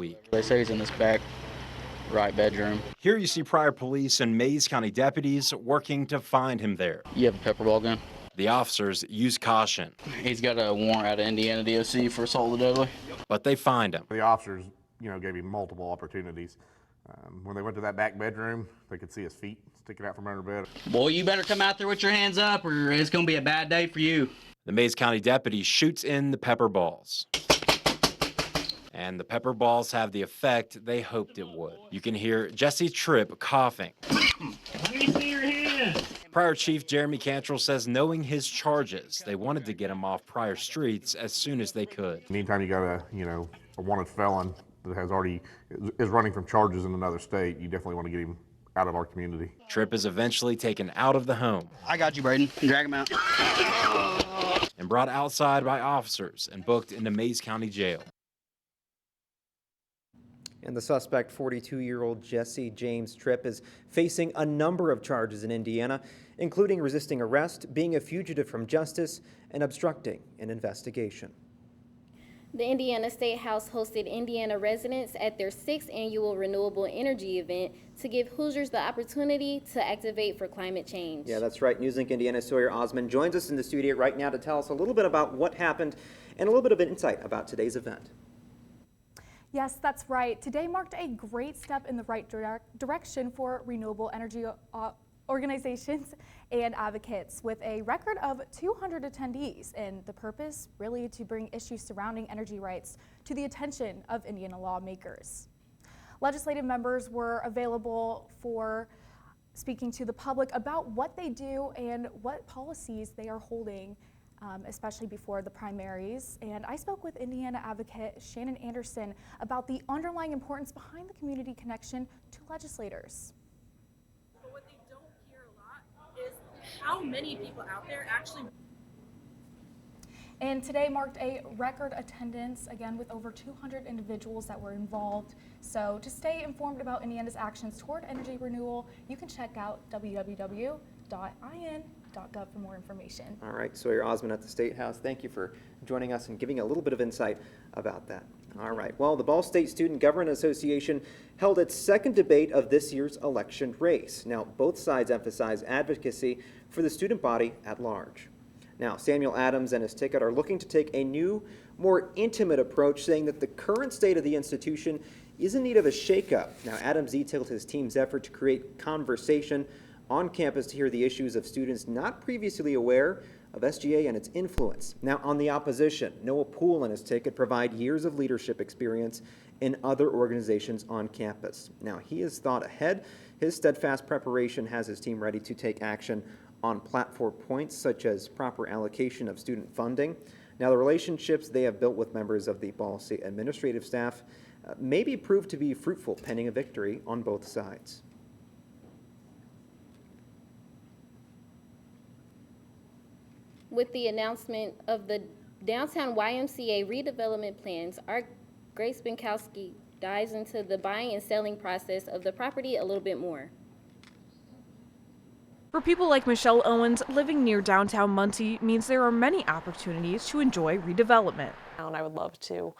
week. They say he's in this back right bedroom. Here you see Pryor police and Mays County deputies working to find him there. You have a pepper ball gun? The officers use caution. He's got a warrant out of Indiana DOC for assault of deadly. But they find him. The officers, gave him multiple opportunities. When they went to that back bedroom, they could see his feet sticking out from under bed. Boy, you better come out there with your hands up or it's going to be a bad day for you. The Mays County deputy shoots in the pepper balls. And the pepper balls have the effect they hoped it would. You can hear Jesse Tripp coughing. Let me see your hand. Pryor Chief Jeremy Cantrell says knowing his charges, they wanted to get him off Pryor streets as soon as they could. Anytime you got a wanted felon that is running from charges in another state, you definitely want to get him out of our community. Tripp is eventually taken out of the home. I got you, Braden. Drag him out. And brought outside by officers and booked into Mays County Jail. And the suspect, 42-year-old Jesse James Tripp, is facing a number of charges in Indiana, including resisting arrest, being a fugitive from justice, and obstructing an investigation. The Indiana State House hosted Indiana residents at their 6th annual renewable energy event to give Hoosiers the opportunity to activate for climate change. Yeah, that's right. NewsLink Indiana Sawyer Osmond joins us in the studio right now to tell us a little bit about what happened and a little bit of insight about today's event. Yes, that's right. Today marked a great step in the right direction for renewable energy organizations and advocates, with a record of 200 attendees, and the purpose really to bring issues surrounding energy rights to the attention of Indiana lawmakers. Legislative members were available for speaking to the public about what they do and what policies they are holding, especially before the primaries. And I spoke with Indiana advocate Shannon Anderson about the underlying importance behind the community connection to legislators. But what they don't hear a lot is how many people out there actually. And today marked a record attendance, again with over 200 individuals that were involved. So to stay informed about Indiana's actions toward energy renewal, you can check out www.in.gov for more information. All right, Sawyer Osmond at the State House, thank you for joining us and giving a little bit of insight about that. All right, well, the Ball State Student Government Association held its second debate of this year's election race. Now, both sides emphasize advocacy for the student body at large. Now, Samuel Adams and his ticket are looking to take a new, more intimate approach, saying that the current state of the institution is in need of a shakeup. Now, Adams detailed his team's effort to create conversation on campus to hear the issues of students not previously aware of SGA and its influence. Now, on the opposition, Noah Poole and his ticket provide years of leadership experience in other organizations on campus. Now, he has thought ahead. His steadfast preparation has his team ready to take action on platform points such as proper allocation of student funding. Now, the relationships they have built with members of the Ball State administrative staff may be proved to be fruitful pending a victory on both sides. With the announcement of the downtown YMCA redevelopment plans, our Grace Binkowski dives into the buying and selling process of the property a little bit more. For people like Michelle Owens, living near downtown Muncie means there are many opportunities to enjoy redevelopment. I would love to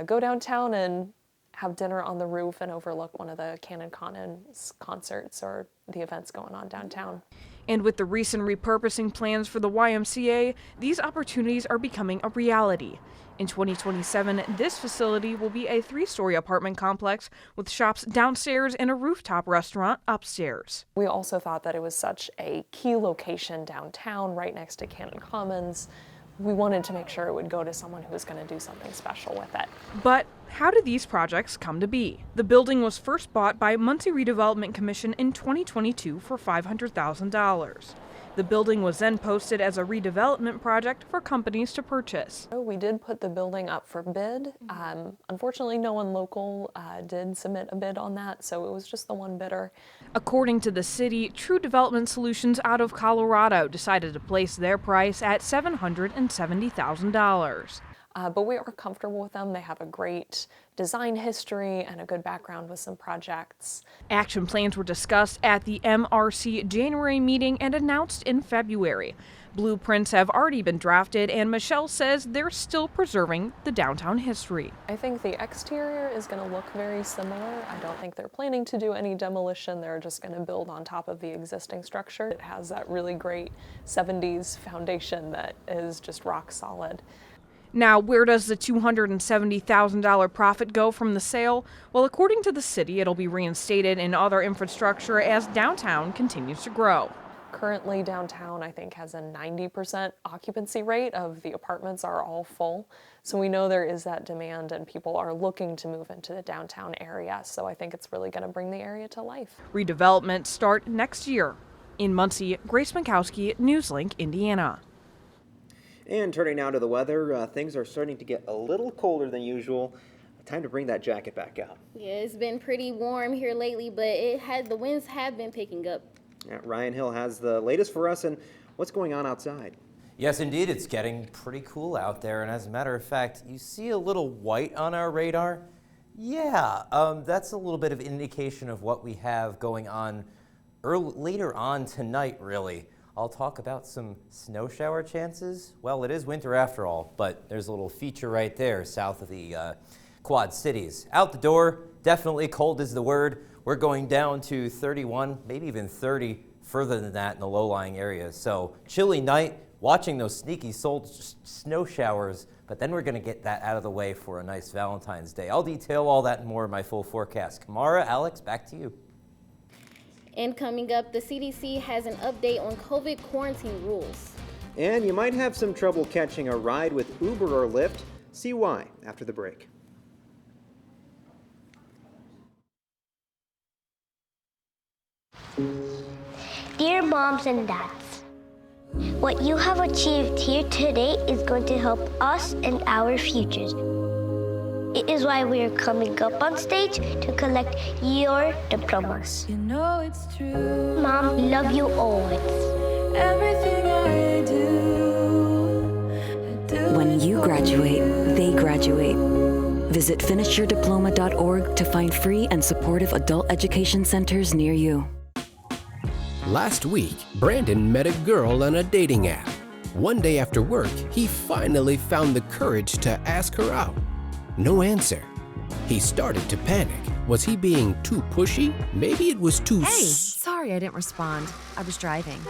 go downtown and have dinner on the roof and overlook one of the Canon concerts or the events going on downtown. And with the recent repurposing plans for the YMCA, these opportunities are becoming a reality. In 2027, this facility will be a 3-story apartment complex with shops downstairs and a rooftop restaurant upstairs. We also thought that it was such a key location downtown, right next to Cannon Commons. We wanted to make sure it would go to someone who was going to do something special with it. But how did these projects come to be? The building was first bought by Muncie Redevelopment Commission in 2022 for $500,000. The building was then posted as a redevelopment project for companies to purchase. We did put the building up for bid. Unfortunately, no one local did submit a bid on that, so it was just the one bidder. According to the city, True Development Solutions out of Colorado decided to place their price at $770,000. but we are comfortable with them. They have a great design history and a good background with some projects. Action plans were discussed at the MRC January meeting and announced in February. Blueprints have already been drafted, and Michelle says they're still preserving the downtown history. I think the exterior is going to look very similar. I don't think they're planning to do any demolition. They're just going to build on top of the existing structure. It has that really great 70s foundation that is just rock solid. Now, where does the $270,000 profit go from the sale? Well, according to the city, it'll be reinstated in other infrastructure as downtown continues to grow. Currently, downtown, I think, has a 90% occupancy rate of the apartments are all full. So we know there is that demand and people are looking to move into the downtown area. So I think it's really going to bring the area to life. Redevelopment start next year. In Muncie, Grace Minkowski, NewsLink, Indiana. And turning now to the weather, things are starting to get a little colder than usual. Time to bring that jacket back out. Yeah, it's been pretty warm here lately, but the winds have been picking up. Yeah, Ryan Hill has the latest for us and what's going on outside. Yes, indeed, it's getting pretty cool out there, and as a matter of fact, you see a little white on our radar? Yeah, that's a little bit of indication of what we have going on later on tonight, really. I'll talk about some snow shower chances. Well, it is winter after all, but there's a little feature right there south of the Quad Cities. Out the door, definitely cold is the word. We're going down to 31, maybe even 30, further than that in the low-lying areas. So chilly night, watching those sneaky snow showers, but then we're going to get that out of the way for a nice Valentine's Day. I'll detail all that and more in my full forecast. Kamara, Alex, back to you. And coming up, the CDC has an update on COVID quarantine rules. And you might have some trouble catching a ride with Uber or Lyft. See why after the break. Dear moms and dads, what you have achieved here today is going to help us and our futures. It is why we are coming up on stage to collect your diplomas. You know it's true. Mom, we love you always. Everything I do. When you graduate, they graduate. Visit finishyourdiploma.org to find free and supportive adult education centers near you. Last week, Brandon met a girl on a dating app. One day after work, he finally found the courage to ask her out. No answer. He started to panic. Was he being too pushy? Maybe it was too Sorry I didn't respond. I was driving.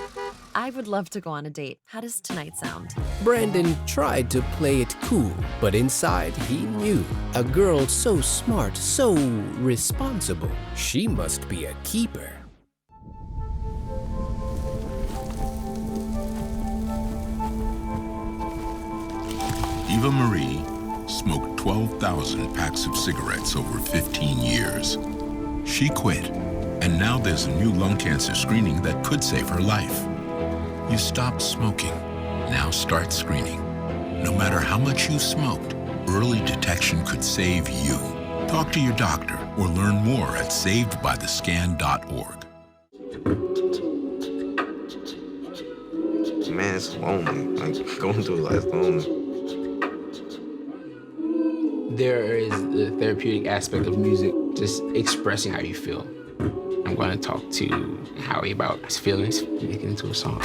I would love to go on a date. How does tonight sound? Brandon tried to play it cool, but inside he knew. A girl so smart, so responsible. She must be a keeper. Eva Marie smoked 12,000 packs of cigarettes over 15 years. She quit, and now there's a new lung cancer screening that could save her life. You stopped smoking. Now start screening. No matter how much you smoked, early detection could save you. Talk to your doctor or learn more at savedbythescan.org. Man, it's lonely. Like, going through life lonely. There is the therapeutic aspect of music, just expressing how you feel. I'm going to talk to Howie about his feelings, make it into a song.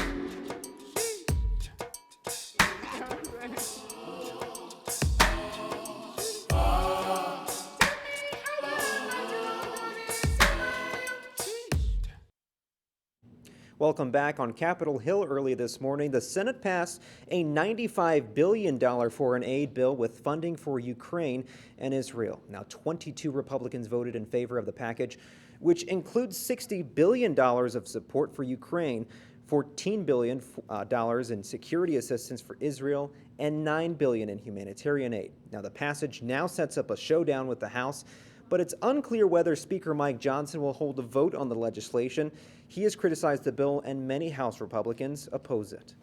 Welcome back. On Capitol Hill early this morning, the Senate passed a $95 billion foreign aid bill with funding for Ukraine and Israel. Now, 22 Republicans voted in favor of the package, which includes $60 billion of support for Ukraine, $14 billion in security assistance for Israel, and $9 billion in humanitarian aid. Now, the passage now sets up a showdown with the House, but it's unclear whether Speaker Mike Johnson will hold a vote on the legislation. He has criticized the bill, and many House Republicans oppose it.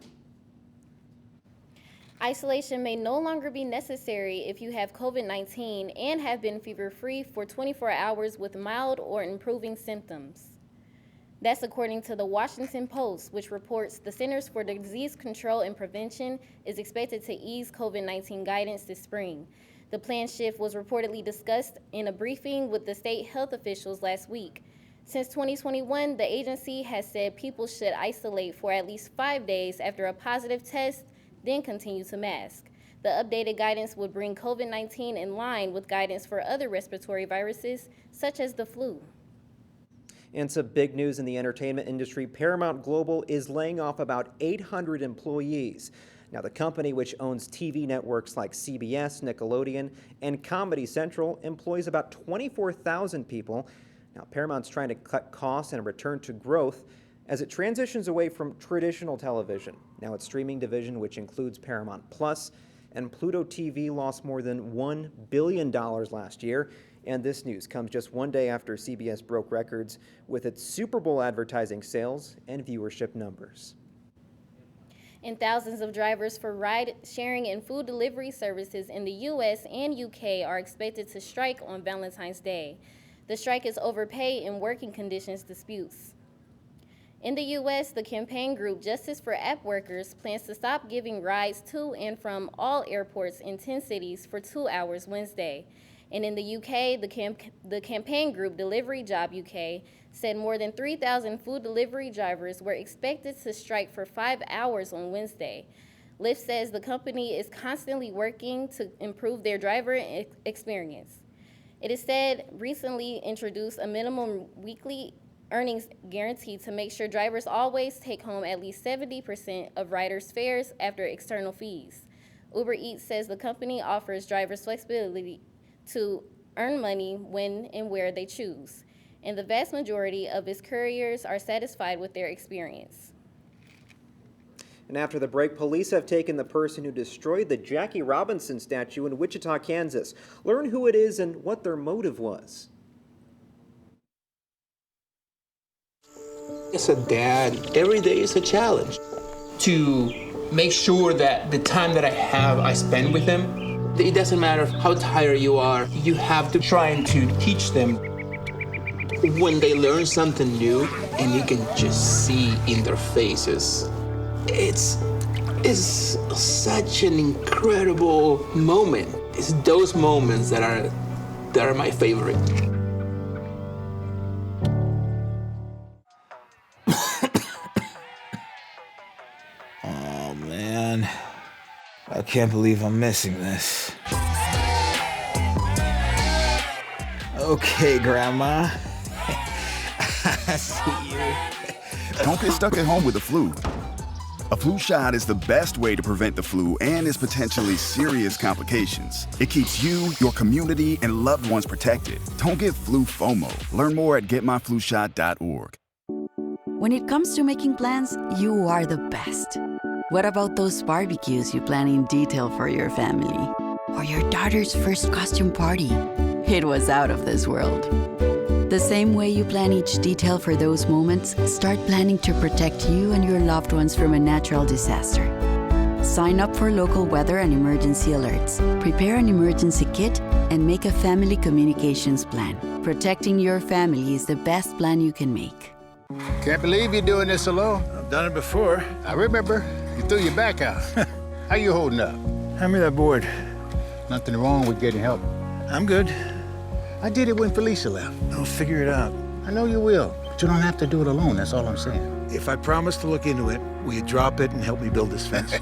Isolation may no longer be necessary if you have COVID-19 and have been fever-free for 24 hours with mild or improving symptoms. That's according to the Washington Post, which reports the Centers for Disease Control and Prevention is expected to ease COVID-19 guidance this spring. The planned shift was reportedly discussed in a briefing with the state health officials last week. Since 2021, the agency has said people should isolate for at least 5 days after a positive test, then continue to mask. The updated guidance would bring COVID-19 in line with guidance for other respiratory viruses, such as the flu. And some big news in the entertainment industry. Paramount Global is laying off about 800 employees. Now, the company, which owns TV networks like CBS, Nickelodeon, and Comedy Central, employs about 24,000 people. Now, Paramount's trying to cut costs and return to growth as it transitions away from traditional television. Now, its streaming division, which includes Paramount Plus and Pluto TV, lost more than $1 billion last year. And this news comes just one day after CBS broke records with its Super Bowl advertising sales and viewership numbers. And thousands of drivers for ride-sharing and food delivery services in the U.S. and U.K. are expected to strike on Valentine's Day. The strike is over pay and working conditions disputes. In the U.S., the campaign group Justice for App Workers plans to stop giving rides to and from all airports in 10 cities for 2 hours Wednesday. And in the UK, the campaign group Delivery Job UK said more than 3,000 food delivery drivers were expected to strike for 5 hours on Wednesday. Lyft says the company is constantly working to improve their driver experience. It is said recently introduced a minimum weekly earnings guarantee to make sure drivers always take home at least 70% of riders' fares after external fees. Uber Eats says the company offers drivers flexibility to earn money when and where they choose, and the vast majority of its couriers are satisfied with their experience. And after the break, police have taken the person who destroyed the Jackie Robinson statue in Wichita, Kansas. Learn who it is and what their motive was. As a dad, every day is a challenge. To make sure that the time that I have, I spend with them. It doesn't matter how tired you are, you have to try to teach them. When they learn something new, and you can just see in their faces, it's such an incredible moment. It's those moments that are my favorite. Oh man, I can't believe I'm missing this. Okay, Grandma. I see you. Don't get stuck at home with the flu. A flu shot is the best way to prevent the flu and its potentially serious complications. It keeps you, your community, and loved ones protected. Don't get flu FOMO. Learn more at getmyflushot.org. When it comes to making plans, you are the best. What about those barbecues you plan in detail for your family? Or your daughter's first costume party? It was out of this world. The same way you plan each detail for those moments, start planning to protect you and your loved ones from a natural disaster. Sign up for local weather and emergency alerts, prepare an emergency kit, and make a family communications plan. Protecting your family is the best plan you can make. Can't believe you're doing this alone. I've done it before. I remember. You threw your back out. How you holding up? Hand me that board. Nothing wrong with getting help. I'm good. I did it when Felicia left. I'll figure it out. I know you will, but you don't have to do it alone, that's all I'm saying. If I promise to look into it, will you drop it and help me build this fence?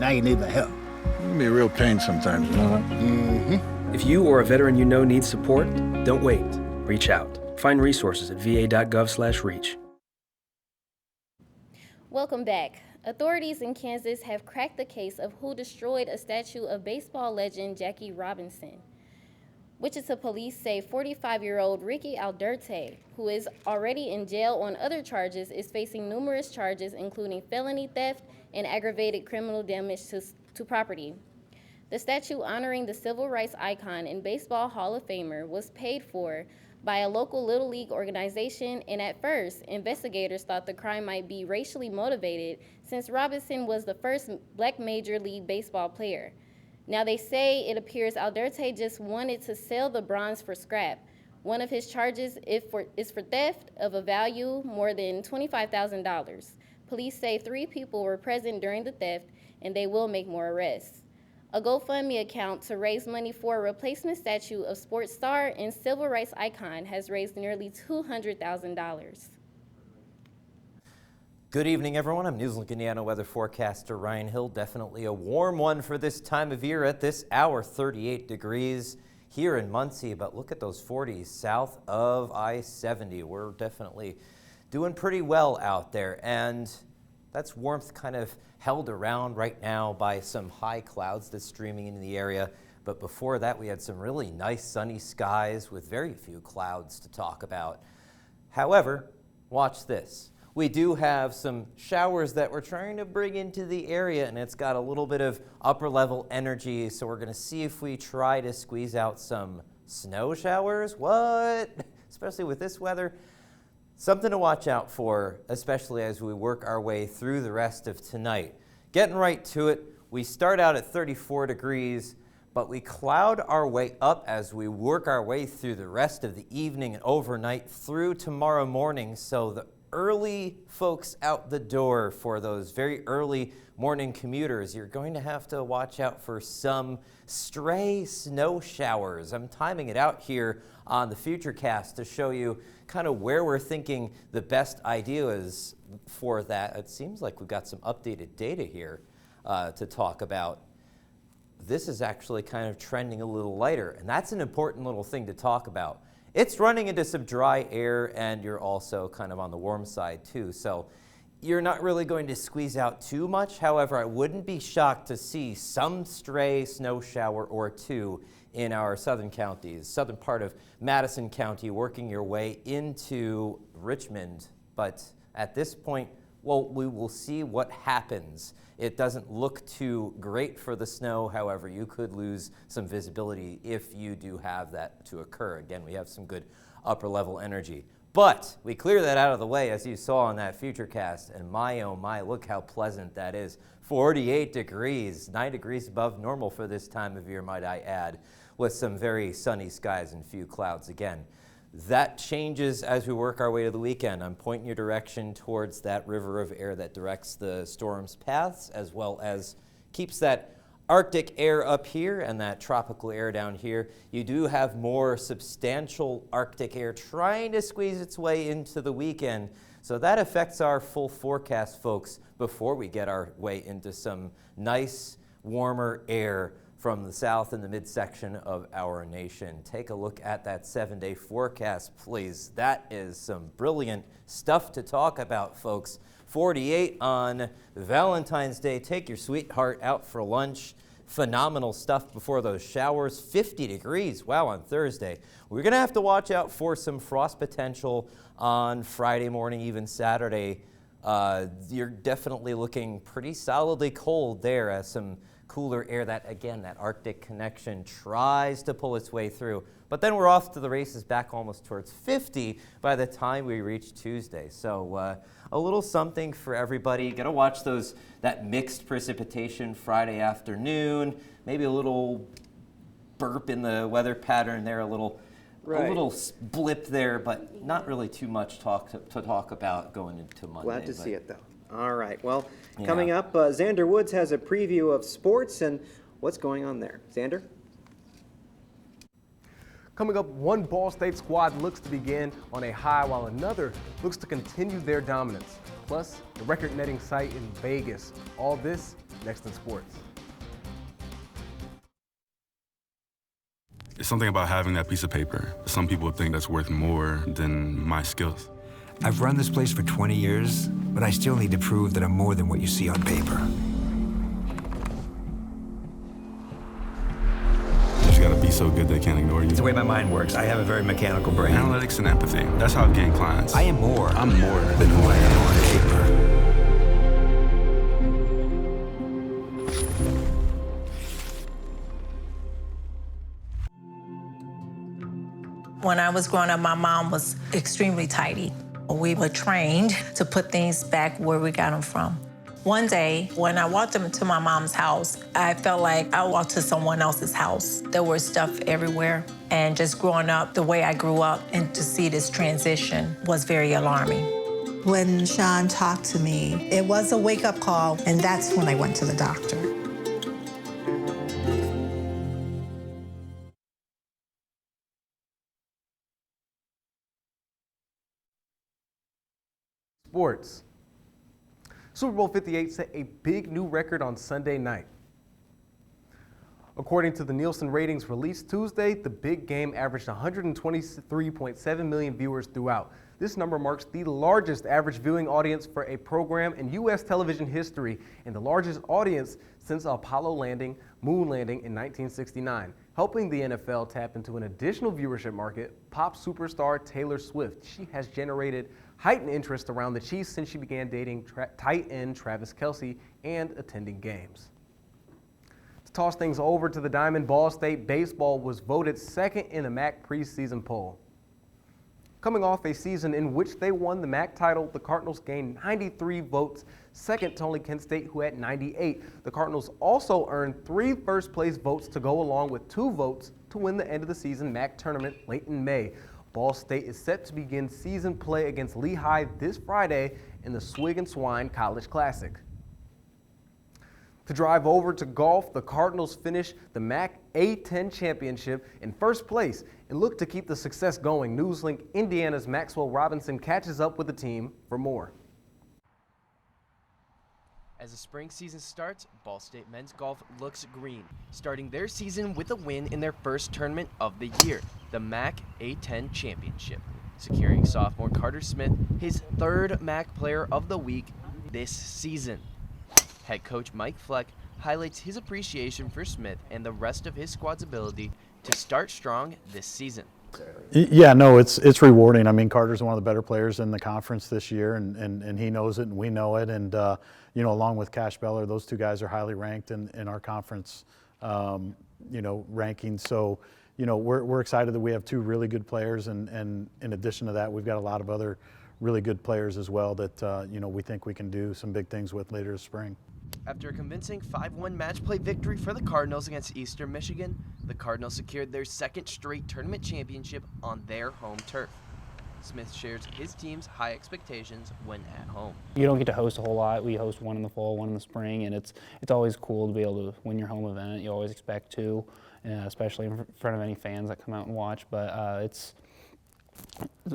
Now you need my help. It can be a real pain sometimes, you know that? Mm-hmm. If you or a veteran you know needs support, don't wait. Reach out. Find resources at va.gov/reach. Welcome back. Authorities in Kansas have cracked the case of who destroyed a statue of baseball legend Jackie Robinson. Wichita police say 45-year-old Ricky Alderte, who is already in jail on other charges, is facing numerous charges, including felony theft and aggravated criminal damage to property. The statue honoring the civil rights icon and baseball Hall of Famer was paid for by a local Little League organization, and at first, investigators thought the crime might be racially motivated since Robinson was the first black Major League Baseball player. Now they say it appears Alderte just wanted to sell the bronze for scrap. One of his charges is for theft of a value more than $25,000. Police say 3 people were present during the theft, and they will make more arrests. A GoFundMe account to raise money for a replacement statue of sports star and civil rights icon has raised nearly $200,000. Good evening, everyone. I'm NewsLink Indiana weather forecaster Ryan Hill. Definitely a warm one for this time of year at this hour, 38 degrees here in Muncie, but look at those 40s south of I-70. We're definitely doing pretty well out there, and that's warmth kind of held around right now by some high clouds that's streaming into the area. But before that, we had some really nice sunny skies with very few clouds to talk about. However, watch this. We do have some showers that we're trying to bring into the area, and it's got a little bit of upper level energy, so we're gonna see if we try to squeeze out some snow showers. What? Especially with this weather. Something to watch out for, especially as we work our way through the rest of tonight. Getting right to it, we start out at 34 degrees, but we cloud our way up as we work our way through the rest of the evening and overnight through tomorrow morning. So the early folks out the door for those very early morning commuters, you're going to have to watch out for some stray snow showers. I'm timing it out here on the Futurecast to show you kind of where we're thinking the best idea is for that. It seems like we've got some updated data here to talk about. This is actually kind of trending a little lighter, and that's an important little thing to talk about. It's running into some dry air, and you're also kind of on the warm side too. So you're not really going to squeeze out too much. However, I wouldn't be shocked to see some stray snow shower or two in our southern counties, southern part of Madison County, working your way into Richmond. But at this point, well, we will see what happens. It doesn't look too great for the snow. However, you could lose some visibility if you do have that to occur. Again, we have some good upper level energy. But we clear that out of the way, as you saw on that Futurecast, and my oh my, look how pleasant that is. 48 degrees, 9 degrees above normal for this time of year, might I add, with some very sunny skies and few clouds again. That changes as we work our way to the weekend. I'm pointing your direction towards that river of air that directs the storm's paths, as well as keeps that Arctic air up here and that tropical air down here. You do have more substantial Arctic air trying to squeeze its way into the weekend. So that affects our full forecast, folks, before we get our way into some nice, warmer air from the south and the midsection of our nation. Take a look at that 7-day forecast, please. That is some brilliant stuff to talk about, folks. 48 on Valentine's Day. Take your sweetheart out for lunch. Phenomenal stuff before those showers. 50 degrees, wow, on Thursday. We're gonna have to watch out for some frost potential on Friday morning, even Saturday. You're definitely looking pretty solidly cold there as some cooler air, that again, that Arctic connection tries to pull its way through. But then we're off to the races back almost towards 50 by the time we reach Tuesday. So a little something for everybody. You gotta watch that mixed precipitation Friday afternoon, maybe a little burp in the weather pattern there, a little blip there, but not really too much to talk about going into Monday. Glad to see it though. All right, well, coming up, Xander Woods has a preview of sports and what's going on there. Xander? Coming up, one Ball State squad looks to begin on a high while another looks to continue their dominance. Plus, the record-netting site in Vegas. All this next in sports. It's something about having that piece of paper. Some people think that's worth more than my skills. I've run this place for 20 years, but I still need to prove that I'm more than what you see on paper. You just gotta be so good they can't ignore you. It's the way my mind works. I have a very mechanical brain. Analytics and empathy. That's how I've gained clients. I am more. I'm more than who I am on paper. When I was growing up, my mom was extremely tidy. We were trained to put things back where we got them from. One day, when I walked into my mom's house, I felt like I walked to someone else's house. There was stuff everywhere. And just growing up the way I grew up and to see this transition was very alarming. When Sean talked to me, it was a wake-up call, and that's when I went to the doctor. Sports. Super Bowl 58 set a big new record on Sunday night. According to the Nielsen ratings released Tuesday, the big game averaged 123.7 million viewers throughout. This number marks the largest average viewing audience for a program in U.S. television history and the largest audience since Apollo moon landing in 1969. Helping the NFL tap into an additional viewership market, pop superstar Taylor Swift. She has generated heightened interest around the Chiefs since she began dating tight end Travis Kelce and attending games. To toss things over to the Diamond, Ball State baseball was voted second in the MAC preseason poll. Coming off a season in which they won the MAC title, the Cardinals gained 93 votes, second to only Kent State, who had 98. The Cardinals also earned 3 first-place votes to go along with 2 votes to win the end-of-the-season MAC tournament late in May. Ball State is set to begin season play against Lehigh this Friday in the Swig and Swine College Classic. To drive over to golf, the Cardinals finish the MAC A10 championship in first place and look to keep the success going. NewsLink Indiana's Maxwell Robinson catches up with the team for more. As the spring season starts, Ball State men's golf looks green, starting their season with a win in their first tournament of the year, the MAC A10 Championship, securing sophomore Carter Smith his 3rd MAC Player of the Week this season. Head coach Mike Fleck highlights his appreciation for Smith and the rest of his squad's ability to start strong this season. Yeah, no, it's rewarding. I mean, Carter's one of the better players in the conference this year, and he knows it, and we know it. And you know, along with Cash Beller, those 2 guys are highly ranked in our conference, you know, rankings. So, you know, we're excited that we have 2 really good players, and in addition to that, we've got a lot of other really good players as well that you know, we think we can do some big things with later this spring. After a convincing 5-1 match play victory for the Cardinals against Eastern Michigan, the Cardinals secured their 2nd straight tournament championship on their home turf. Smith shares his team's high expectations when at home. You don't get to host a whole lot. We host one in the fall, one in the spring, and it's always cool to be able to win your home event. You always expect to, especially in front of any fans that come out and watch. But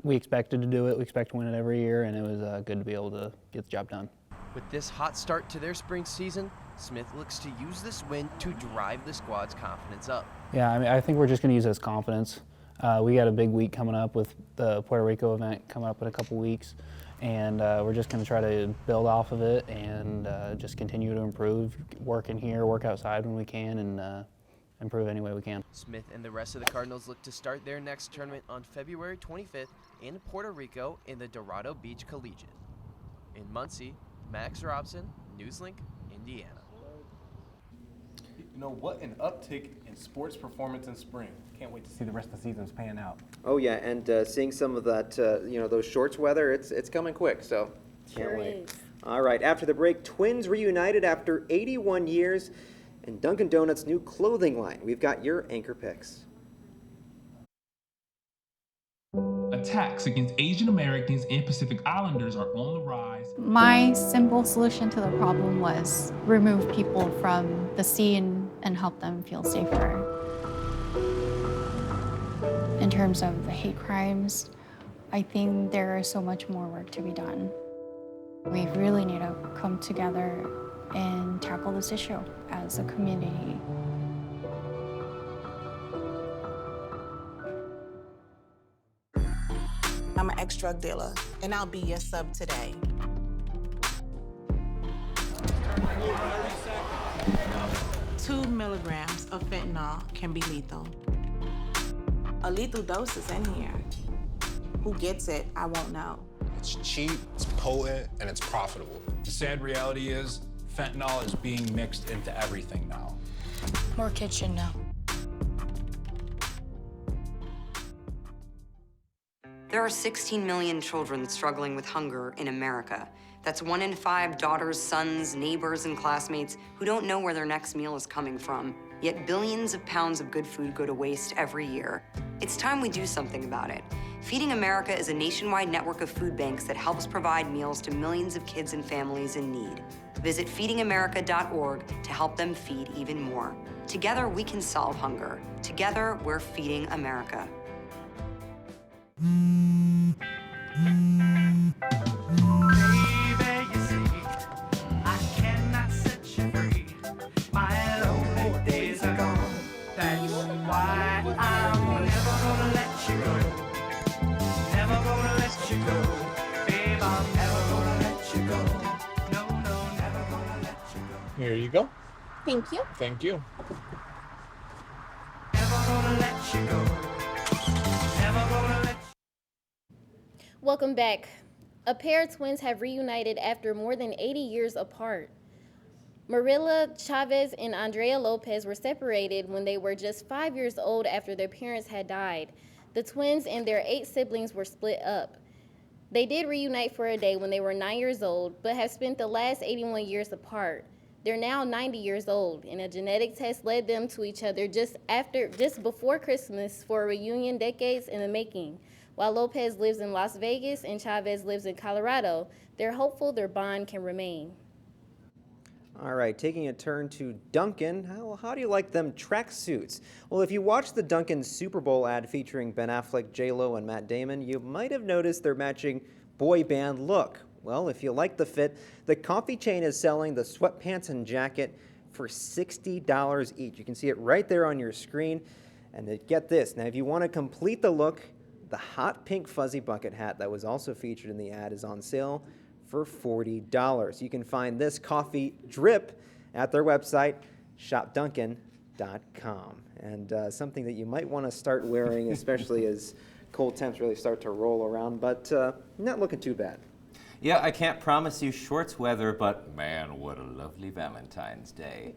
we expected to do it. We expect to win it every year, and it was good to be able to get the job done. With this hot start to their spring season, Smith looks to use this win to drive the squad's confidence up. Yeah, I mean, I think we're just going to use it as confidence. We got a big week coming up with the Puerto Rico event coming up in a couple weeks, and we're just going to try to build off of it and just continue to improve, work in here, work outside when we can, and improve any way we can. Smith and the rest of the Cardinals look to start their next tournament on February 25th in Puerto Rico in the Dorado Beach Collegiate. In Muncie, Max Robson, NewsLink, Indiana. You know, what an uptick in sports performance in spring. Can't wait to see the rest of the seasons pan out. Oh yeah, and seeing some of that, you know, those shorts weather, it's coming quick, so can't wait. All right, after the break, twins reunited after 81 years, and Dunkin' Donuts' new clothing line. We've got your anchor picks. Attacks against Asian Americans and Pacific Islanders are on the rise. My simple solution to the problem was remove people from the scene and help them feel safer. In terms of hate crimes, I think there is so much more work to be done. We really need to come together and tackle this issue as a community. I'm an ex-drug dealer, and I'll be your sub today. Two milligrams of fentanyl can be lethal. A lethal dose is in here. Who gets it, I won't know. It's cheap, it's potent, and it's profitable. The sad reality is, fentanyl is being mixed into everything now. More kids should know. There are 16 million children struggling with hunger in America. That's 1 in 5 daughters, sons, neighbors, and classmates who don't know where their next meal is coming from. Yet billions of pounds of good food go to waste every year. It's time we do something about it. Feeding America is a nationwide network of food banks that helps provide meals to millions of kids and families in need. Visit feedingamerica.org to help them feed even more. Together, we can solve hunger. Together, we're feeding America. Here you go. Thank you. Thank you. Welcome back. A pair of twins have reunited after more than 80 years apart. Marilla Chavez and Andrea Lopez were separated when they were just 5 years old after their parents had died. The twins and their 8 siblings were split up. They did reunite for a day when they were 9 years old, but have spent the last 81 years apart. They're now 90 years old, and a genetic test led them to each other just before Christmas for a reunion decades in the making. While Lopez lives in Las Vegas and Chavez lives in Colorado, they're hopeful their bond can remain. All right, taking a turn to Dunkin'. How do you like them tracksuits? Well, if you watched the Dunkin' Super Bowl ad featuring Ben Affleck, J-Lo, and Matt Damon, you might have noticed their matching boy band look. Well, if you like the fit, the coffee chain is selling the sweatpants and jacket for $60 each. You can see it right there on your screen. And get this, now if you want to complete the look, the hot pink fuzzy bucket hat that was also featured in the ad is on sale for $40. You can find this coffee drip at their website, shopdunkin.com. And something that you might want to start wearing, especially as cold temps really start to roll around, but not looking too bad. Yeah, I can't promise you shorts weather, but man, what a lovely Valentine's Day.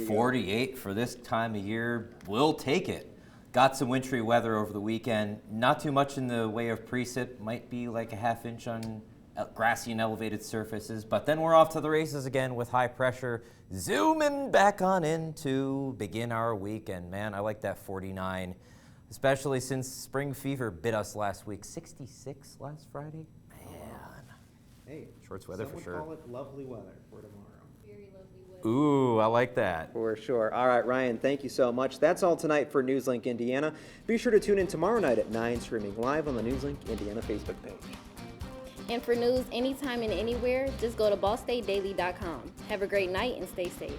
48 for this time of year, we'll take it. Got some wintry weather over the weekend. Not too much in the way of precip, might be like a ½ inch on grassy and elevated surfaces, but then we're off to the races again with high pressure, zooming back on in to begin our weekend. Man, I like that 49, especially since spring fever bit us last week. 66 last Friday? Man. Hey, shorts weather for sure. Some would call it lovely weather for tomorrow. Very lovely weather. Ooh, I like that. For sure. All right, Ryan, thank you so much. That's all tonight for NewsLink Indiana. Be sure to tune in tomorrow night at 9, streaming live on the NewsLink Indiana Facebook page. And for news anytime and anywhere, just go to ballstatedaily.com. Have a great night and stay safe.